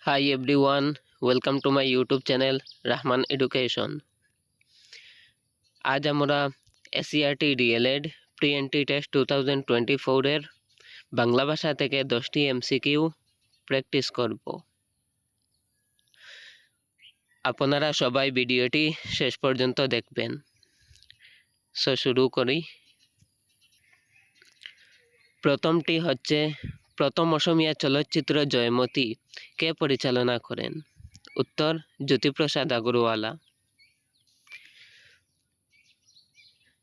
Hi everyone, welcome to my YouTube channel Rahman Education. আজ আমরা SCRT DLED Pre-NT Test 2024 এর বাংলা ভাষা থেকে 10টি MCQ প্র্যাকটিস করব। আপনারা সবাই ভিডিওটি শেষ পর্যন্ত দেখবেন। সো শুরু করি। প্রথমটি হচ্ছে প্রথম অসমীয়া চলচ্চিত্র জয়মতী কে পরিচালনা করেন? উত্তর জ্যোতিপ্রসাদ আগরওয়ালা।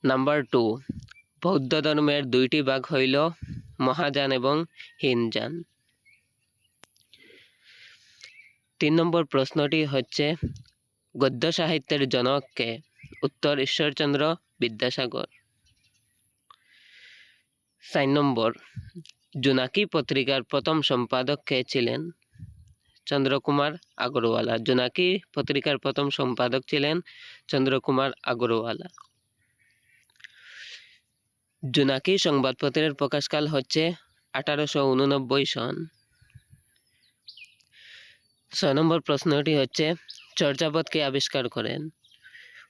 নাম্বার 2, বৌদ্ধ ধর্মের দুইটি ভাগ হইল মহাযান এবং হীনযান। 3 নম্বর প্রশ্নটি হচ্ছে গদ্য সাহিত্যের জনক কে? উত্তর ঈশ্বরচন্দ্র বিদ্যাসাগর। 4 নম্বর, জোনাকি পত্রিকার প্রথম সম্পাদক কে ছিলেন? চন্দ্রকুমার আগরওয়ালা। জোনাকি পত্রিকার প্রথম সম্পাদক ছিলেন চন্দ্রকুমার আগরওয়ালা। জোনাকি সংবাদপত্রের প্রকাশকাল হচ্ছে 1889 সন। 6 নম্বর প্রশ্নটি হচ্ছে চর্যাপদ কে আবিষ্কার করেন?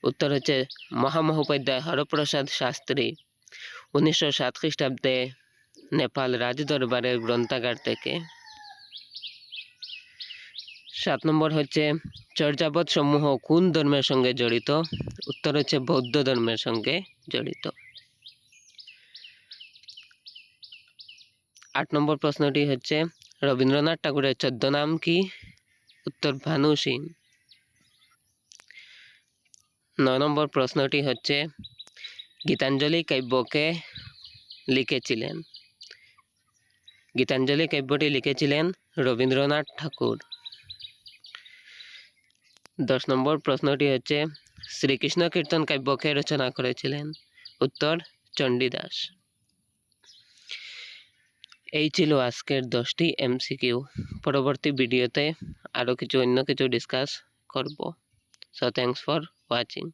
উত্তর হচ্ছে মহামহোপাধ্যায় হরপ্রসাদ শাস্ত্রী 1907 খ্রিস্টাব্দে নেপাল রাজদরবারের গ্রন্থাগার থেকে। 7 নম্বর হচ্ছে চর্যাপদ সমূহ কোন ধর্মের সঙ্গে জড়িত? উত্তর হচ্ছে বৌদ্ধ ধর্মের সঙ্গে জড়িত। 8 নম্বর প্রশ্নটি হচ্ছে রবীন্দ্রনাথ ঠাকুরের ছদ্মনাম কি? উত্তর ভানু সিং। 9 নম্বর প্রশ্নটি হচ্ছে গীতাঞ্জলি কাব্য কে লিখেছিলেন? গীতাঞ্জলি কাব্যটি লিখেছিলেন রবীন্দ্রনাথ ঠাকুর। 10 নম্বর প্রশ্নটি হচ্ছে শ্রীকৃষ্ণ কীর্তন কাব্য কে রচনা করেছিলেন? উত্তর চণ্ডীদাস। এই ছিল আজকের 10টি MCQ। পরবর্তী ভিডিওতে আরও অন্য কিছু ডিসকাস করব। So thanks for watching.